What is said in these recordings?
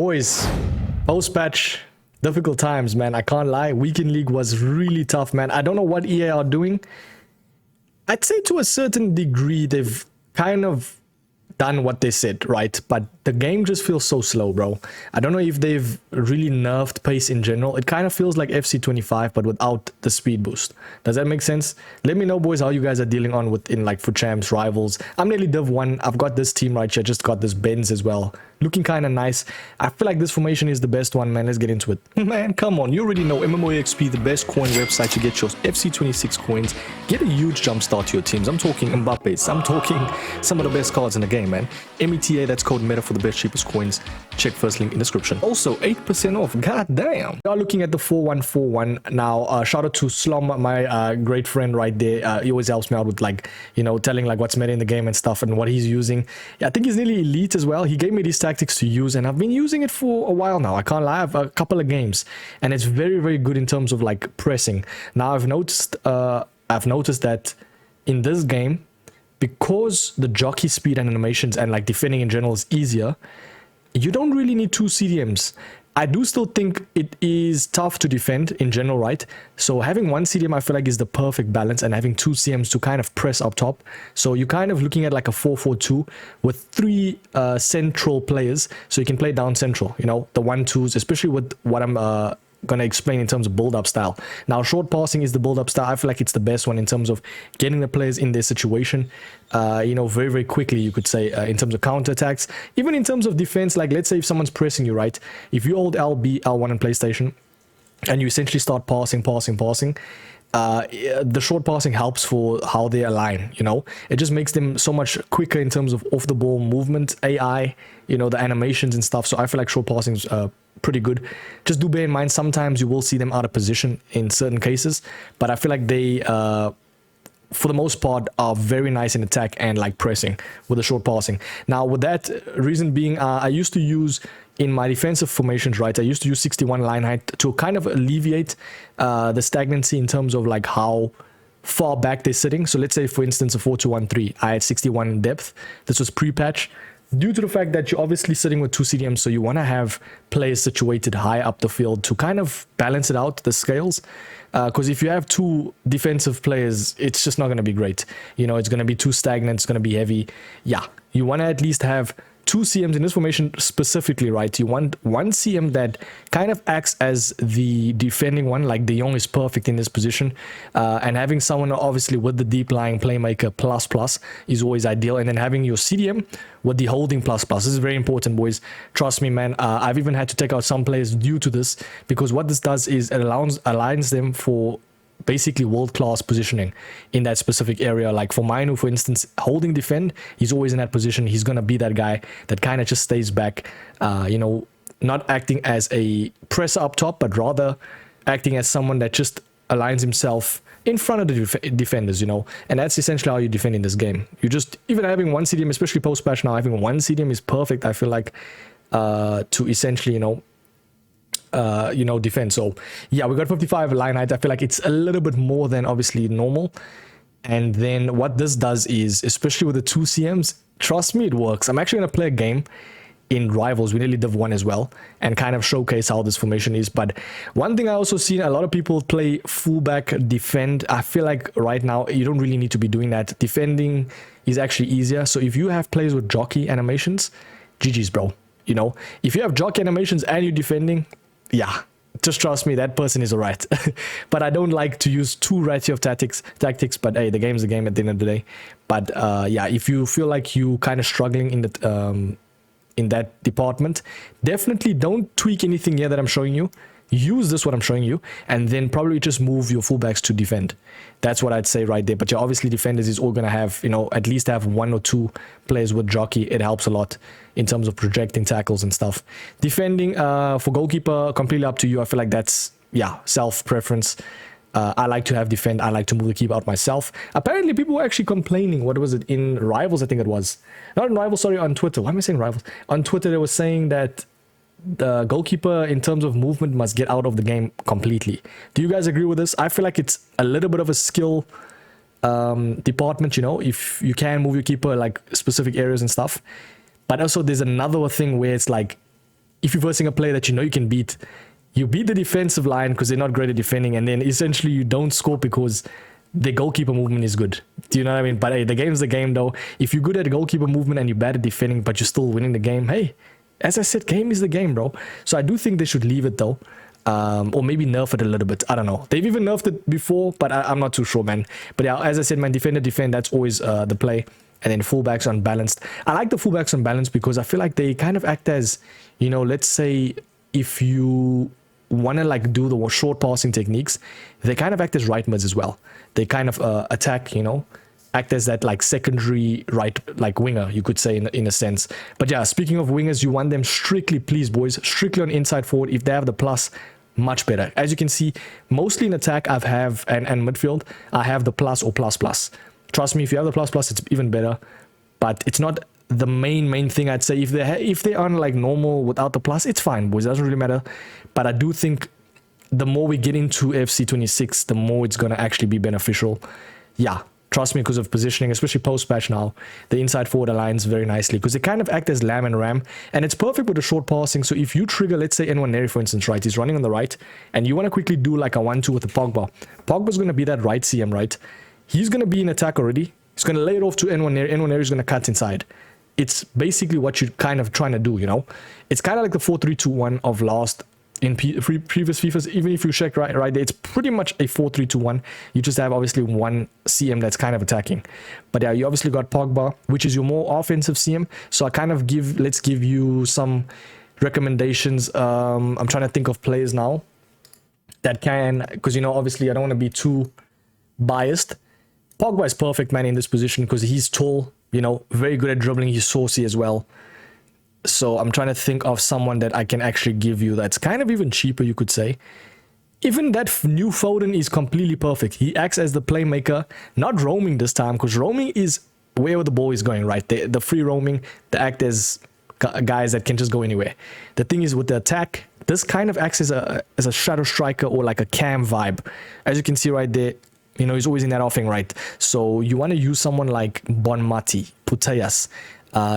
Boys, post-patch, difficult times, man. I can't lie. Weekend League was really tough, man. I don't know what EA are doing. I'd say to a certain degree, they've kind of done what they said, right? But the game just feels so slow, bro. I don't know if they've really nerfed pace in general. It kind of feels like FC25, but without the speed boost. Does that make sense? Let me know, boys, how you guys are dealing on with in like for champs, rivals. I'm nearly Div 1. I've got this team right here. Just got this Benz as well. Looking kind of nice. I feel like this formation is the best one, man. Let's get into it. Man, come on. You already know MMOEXP, the best coin website to get your FC26 coins. Get a huge jump start to your teams. I'm talking Mbappe's. I'm talking some of the best cards in the game, man. META, that's code META for the best, cheapest coins. Check first link in description. Also, 8% off. God damn. We are looking at the 4141 now. Shout out to Slum, my great friend right there. He always helps me out with like, you know, telling like what's meta in the game and stuff and what he's using. Yeah, I think he's nearly elite as well. He gave me these tactics to use and I've been using it for a while now. I can't lie. I have a couple of games and it's very, very good in terms of like pressing. Now I've noticed that in this game, because the jockey speed and animations and like defending in general is easier, you don't really need two CDMs. I do still think it is tough to defend in general, right? So having one CDM I feel like is the perfect balance, and having two CMs to kind of press up top. So you're kind of looking at like a 4-4-2 with three central players. So you can play down central, you know, the 1-2s, especially with what I'm going to explain in terms of build-up style. Now, short passing is the build-up style. I feel like it's the best one in terms of getting the players in their situation, you know, very, very quickly, you could say, in terms of counter-attacks. Even in terms of defense, like let's say if someone's pressing you, right? If you hold LB, L1 in PlayStation, and you essentially start passing, the short passing helps for how they align, you know. It just makes them so much quicker in terms of off-the-ball movement, AI, you know, the animations and stuff. So I feel like short passing is pretty good. Just do bear in mind, sometimes you will see them out of position in certain cases, but I feel like they for the most part are very nice in attack and like pressing with the short passing. Now with that reason being, I used to use in my defensive formations, right, I used to use 61 line height to kind of alleviate the stagnancy in terms of like how far back they're sitting. So let's say for instance a 4-2-1-3, I had 61 in depth. This was pre-patch. Due to the fact that you're obviously sitting with two CDMs, so you want to have players situated high up the field to kind of balance it out, the scales. Because if you have two defensive players, it's just not going to be great. You know, it's going to be too stagnant, it's going to be heavy. Yeah, you want to at least have two CMs in this formation specifically, right? You want one CM that kind of acts as the defending one, like De Jong is perfect in this position. And having someone obviously with the deep lying playmaker plus is always ideal. And then having your CDM with the holding plus. This is very important, boys. Trust me, man. I've even had to take out some players due to this, because what this does is it aligns them for basically world-class positioning in that specific area. Like for Mainu, for instance, holding defend, he's always in that position. He's going to be that guy that kind of just stays back, you know, not acting as a presser up top, but rather acting as someone that just aligns himself in front of the defenders, you know. And that's essentially how you defend in this game. You just, even having one CDM, especially post-patch now, having one CDM is perfect, I feel like, to essentially, you know, defend. So yeah, we got 55 line height. I feel like it's a little bit more than obviously normal. And then what this does is, especially with the two CMs, trust me, it works. I'm actually going to play a game in rivals. We nearly Div 1 as well, and kind of showcase how this formation is. But one thing I also seen a lot of people play fullback defend. I feel like right now you don't really need to be doing that. Defending is actually easier. So if you have players with jockey animations, GG's, bro. You know, if you have jockey animations and you're defending, yeah, just trust me, that person is alright. But I don't like to use too ratty of tactics, but hey, the game's the game at the end of the day. But yeah, if you feel like you kind of struggling in that department, definitely don't tweak anything here that I'm showing you. Use this, what I'm showing you, and then probably just move your fullbacks to defend. That's what I'd say right there. But your obviously defenders is all going to have, you know, at least have one or two players with jockey. It helps a lot in terms of projecting tackles and stuff. Defending for goalkeeper, completely up to you. I feel like that's, yeah, self-preference. I like to have defend. I like to move the keeper out myself. Apparently, people were actually complaining. What was it? In Rivals, I think it was. Not in Rivals, sorry, on Twitter. Why am I saying Rivals? On Twitter, they were saying that the goalkeeper in terms of movement must get out of the game completely. Do you guys agree with this? I feel like it's a little bit of a skill department, you know, if you can move your keeper like specific areas and stuff. But also there's another thing where it's like if you're versing a player that you know you can beat, you beat the defensive line because they're not great at defending, and then essentially you don't score because the goalkeeper movement is good. Do you know what I mean? But hey, the game's the game though. If you're good at goalkeeper movement and you're bad at defending, but you're still winning the game, hey, as I said, game is the game, bro. So I do think they should leave it though. Or maybe nerf it a little bit. I don't know. They've even nerfed it before, but I'm not too sure, man. But yeah, as I said, man, defend, that's always the play. And then fullbacks unbalanced. I like the fullbacks unbalanced because I feel like they kind of act as, you know, let's say if you want to like do the short passing techniques, they kind of act as right mids as well. They kind of attack, you know, act as that like secondary right like winger, you could say in a sense. But yeah, speaking of wingers, you want them strictly, please boys, strictly on inside forward. If they have the plus, much better. As you can see, mostly in attack and midfield, I have the plus or plus plus. Trust me, if you have the plus plus, it's even better. But it's not the main thing. I'd say if they aren't like normal without the plus, it's fine, boys. It doesn't really matter. But I do think the more we get into FC 26, the more it's gonna actually be beneficial. Yeah, trust me, because of positioning, especially post-patch now, the inside forward aligns very nicely because they kind of act as lamb and ram, and it's perfect with the short passing. So if you trigger, let's say Nwaneri, for instance, right, he's running on the right, and you want to quickly do like a 1-2 with the Pogba. Pogba's going to be that right CM, right? He's going to be in attack already. He's going to lay it off to Nwaneri. Nwaneri is going to cut inside. It's basically what you're kind of trying to do, you know? It's kind of like the 4-3-2-1 of last in previous FIFAs. Even if you check right there, it's pretty much a 4-3-2-1. You just have obviously one CM that's kind of attacking. But yeah, you obviously got Pogba, which is your more offensive CM. So I kind of let's give you some recommendations. I'm trying to think of players now that can, because, you know, obviously I don't want to be too biased. Pogba is perfect, man, in this position because he's tall, you know, very good at dribbling. He's saucy as well. So I'm trying to think of someone that I can actually give you that's kind of even cheaper, you could say. Even that new Foden is completely perfect. He acts as the playmaker, not roaming this time, because roaming is where the ball is going, right? The free roaming, they act as guys that can just go anywhere. The thing is with the attack, this kind of acts as a shadow striker or like a cam vibe. As you can see right there, you know, he's always in that offing, right? So you want to use someone like Bonmati, Putellas.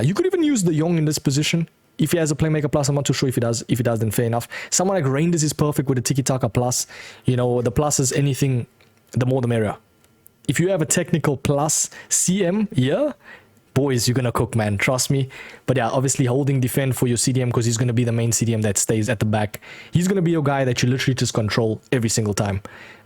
You could even use the Young in this position. If he has a playmaker plus, I'm not too sure if he does. If he does, then fair enough. Someone like Reinders is perfect with a tiki-taka plus. You know, the plus is anything, the more the merrier. If you have a technical plus CM, yeah, boys, you're going to cook, man. Trust me. But yeah, obviously holding defend for your CDM because he's going to be the main CDM that stays at the back. He's going to be your guy that you literally just control every single time.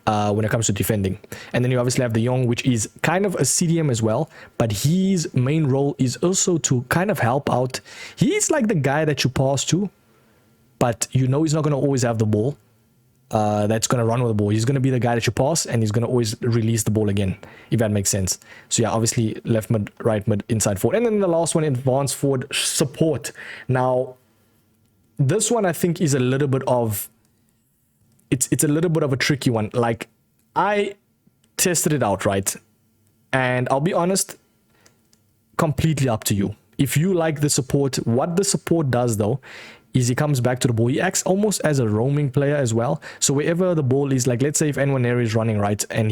When it comes to defending. And then you obviously have the Young, which is kind of a CDM as well, but his main role is also to kind of help out. He's like the guy that you pass to, but you know he's not going to always have the ball. That's going to run with the ball. He's going to be the guy that you pass, and he's going to always release the ball again, if that makes sense. So yeah, obviously left mid, right mid, inside forward. And then the last one, advanced forward support. Now, this one I think is a little bit of... It's a little bit of a tricky one. Like, I tested it out, right? And I'll be honest, completely up to you. If you like the support, what the support does though, is he comes back to the ball. He acts almost as a roaming player as well. So wherever the ball is, like let's say if Nwaneri is running, right? And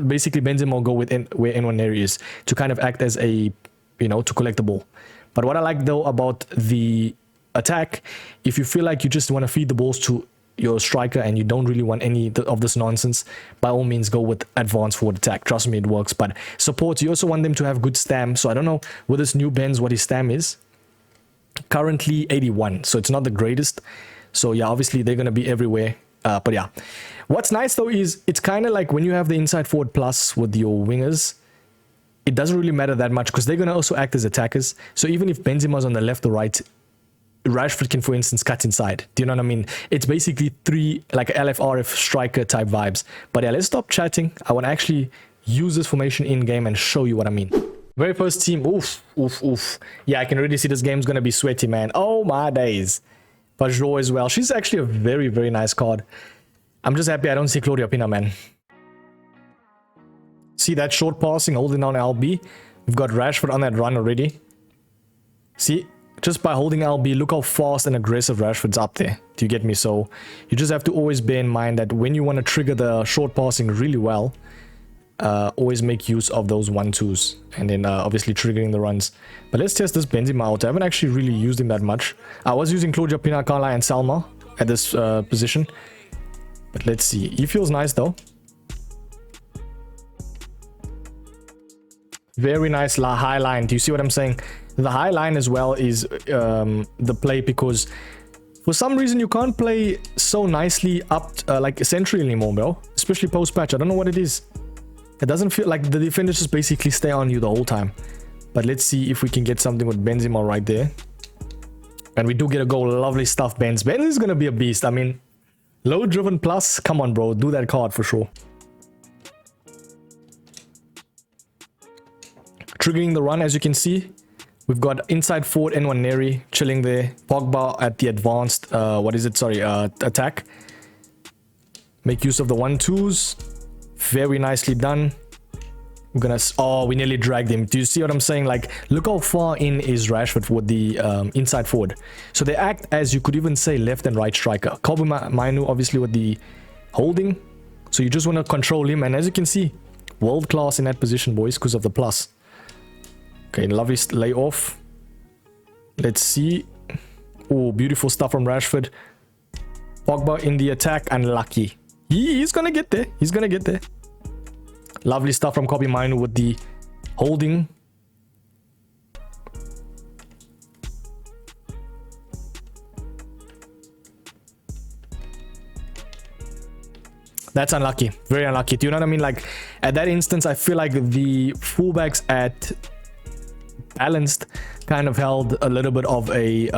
basically Benzema will go with where Nwaneri is to kind of act as a, you know, to collect the ball. But what I like though about the attack, if you feel like you just want to feed the balls to your striker and you don't really want any of this nonsense, by all means go with advanced forward attack. Trust me, it works. But support, you also want them to have good stam. So I don't know with this new Benz what his stam is. Currently 81, so it's not the greatest. So yeah, obviously they're going to be everywhere. But yeah, what's nice though is it's kind of like when you have the inside forward plus with your wingers, it doesn't really matter that much because they're going to also act as attackers. So even if Benzema's on the left or right, Rashford can, for instance, cut inside. Do you know what I mean? It's basically three, like LFRF striker type vibes. But yeah, let's stop chatting. I want to actually use this formation in game and show you what I mean. Very first team. Oof. Yeah, I can already see this game's going to be sweaty, man. Oh my days. Pajot as well. She's actually a very, very nice card. I'm just happy I don't see Claudia Pina, man. See that short passing, holding down LB. We've got Rashford on that run already. See? Just by holding LB, look how fast and aggressive Rashford's up there. Do you get me? So you just have to always bear in mind that when you want to trigger the short passing really well, always make use of those 1-2s, and then obviously triggering the runs. But let's test this Benzema out. I haven't actually really used him that much. I was using Claudia Pinacala and Salma at this position, but let's see. He feels nice though. Very nice high line. Do you see what I'm saying? The high line as well is the play, because for some reason you can't play so nicely up like centrally anymore, bro. Especially post-patch. I don't know what it is. It doesn't feel like the defenders just basically stay on you the whole time. But let's see if we can get something with Benzema right there. And we do get a goal. Lovely stuff, Benz. Benz is going to be a beast. I mean, low driven plus. Come on, bro. Do that card for sure. Triggering the run, as you can see. We've got inside forward Nwaneri chilling there. Pogba at the advanced, attack. Make use of the 1-2s. Very nicely done. We're gonna... Oh, we nearly dragged him. Do you see what I'm saying? Like, look how far in is Rashford with the inside forward. So they act as, you could even say, left and right striker. Kobe Mainu, obviously, with the holding. So you just want to control him. And as you can see, world class in that position, boys, because of the plus. Okay, lovely layoff. Let's see. Oh, beautiful stuff from Rashford. Pogba in the attack, and lucky. He's gonna get there. He's gonna get there. Lovely stuff from Kobe Mainu with the holding. That's unlucky. Very unlucky. Do you know what I mean? Like, at that instance, I feel like the fullbacks at balanced kind of held a little bit of a,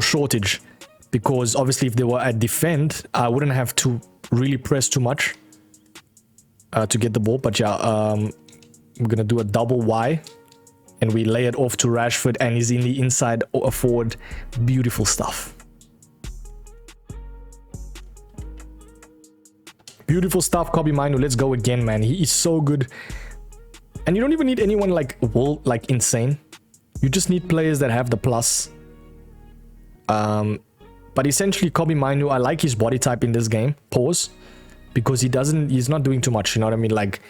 shortage. Because obviously if they were at defend, I wouldn't have to really press too much to get the ball. But yeah, we're going to do a double Y. And we lay it off to Rashford, and he's in the inside forward. Beautiful stuff. Beautiful stuff, Kobe Mainu. Let's go again, man. He is so good. And you don't even need anyone like insane. You just need players that have the plus. But essentially, Kobe Mainu, I like his body type in this game. Pause. Because he's not doing too much, you know what I mean? Like,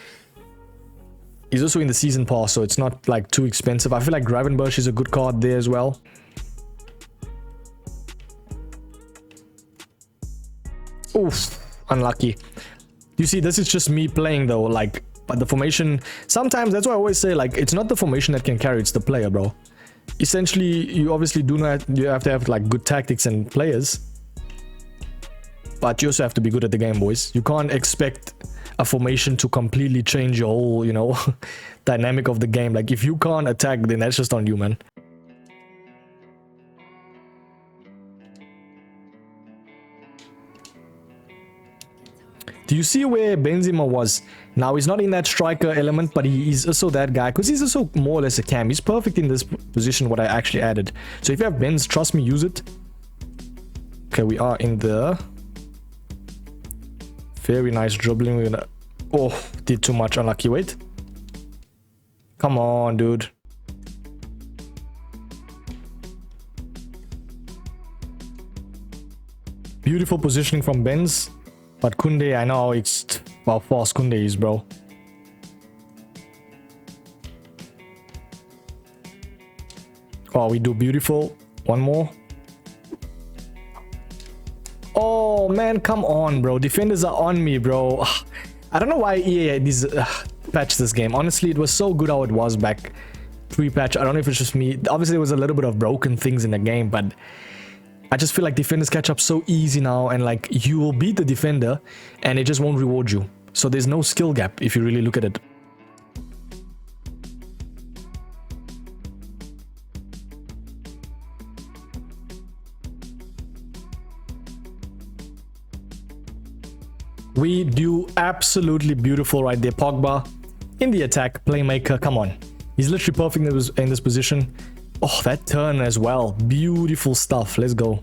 he's also in the season pass, so it's not like too expensive. I feel like Gravenberch is a good card there as well. Oof, unlucky. You see, this is just me playing though, like, but the formation, sometimes, that's why I always say, like, it's not the formation that can carry, it's the player, bro. Essentially, you obviously you have to have like good tactics and players, but you also have to be good at the game, boys. You can't expect a formation to completely change your whole, dynamic of the game. Like, if you can't attack, then that's just on you, man. Do you see where Benzema was? Now, he's not in that striker element, but he is also that guy, because he's also more or less a cam. He's perfect in this position, what I actually added. So if you have Benz, trust me, use it. Okay, we are in the... Very nice dribbling. We're gonna... Oh, did too much. Unlucky. Wait. Come on, dude. Beautiful positioning from Benz. But Kunde, I know how fast Kunde is, bro. Oh, we do beautiful. One more. Oh, man, come on, bro. Defenders are on me, bro. I don't know why EA patched this game. Honestly, it was so good how it was back pre-patch. I don't know if it's just me. Obviously, there was a little bit of broken things in the game, but I just feel like defenders catch up so easy now, and like, you will beat the defender and it just won't reward you. So there's no skill gap if you really look at it. We do absolutely beautiful right there. Pogba in the attack, playmaker, come on. He's literally perfect in this position. Oh, that turn as well. Beautiful stuff. Let's go.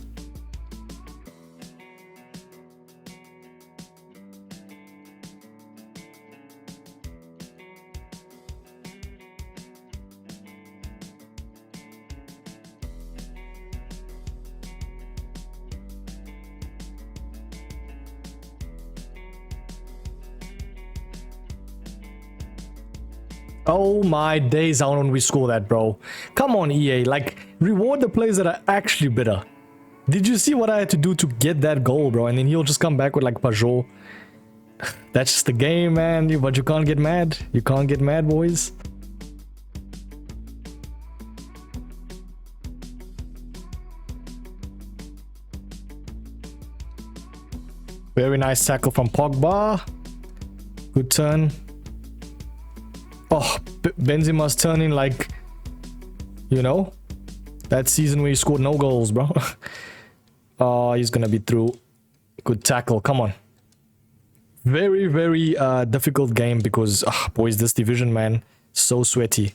Oh my days, how don't we score that, bro? Come on, EA. Like, reward the players that are actually better. Did you see what I had to do to get that goal, bro? And then he'll just come back with like Pajot. That's just the game, man. But you can't get mad. You can't get mad, boys. Very nice tackle from Pogba. Good turn. Oh, Benzema's turning like, you know, that season where he scored no goals, bro. Oh, he's gonna be through. Good tackle. Come on. Very, very difficult game because, boys, this division, man, so sweaty.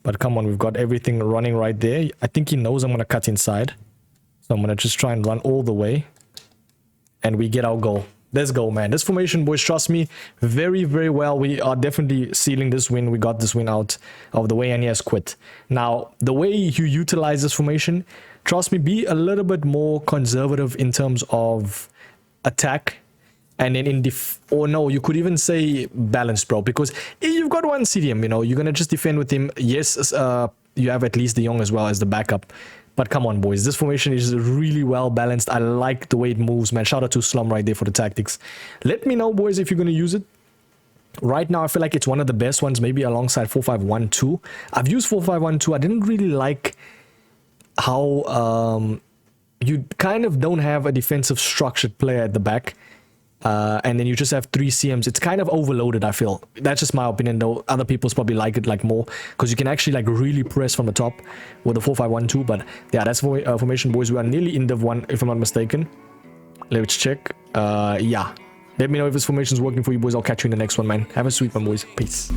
But come on, we've got everything running right there. I think he knows I'm gonna cut inside. So I'm gonna just try and run all the way. And we get our goal. Let's go, man. This formation, boys, trust me, very, very well. We are definitely sealing this win. We got this win out of the way, and he has quit. Now, the way you utilize this formation, trust me, be a little bit more conservative in terms of attack. And then or no, you could even say balanced, bro. Because you've got one CDM, you know, you're going to just defend with him. Yes, you have at least De Jong as well as the backup. But come on, boys. This formation is really well balanced. I like the way it moves, man. Shout out to Slum right there for the tactics. Let me know, boys, if you're going to use it. Right now, I feel like it's one of the best ones, maybe alongside 4-5-1-2. I've used 4-5-1-2. I didn't really like how you kind of don't have a defensive structured player at the back. And then you just have 3 CMs. It's kind of overloaded, I feel. That's just my opinion, though. Other people's probably like it like more because you can actually like really press from the top with the 4-5-1-2. But yeah, that's formation, boys. We are nearly in Div 1, if I'm not mistaken. Let's check. Yeah. Let me know if this formation is working for you, boys. I'll catch you in the next one, man. Have a sweet one, boys. Peace.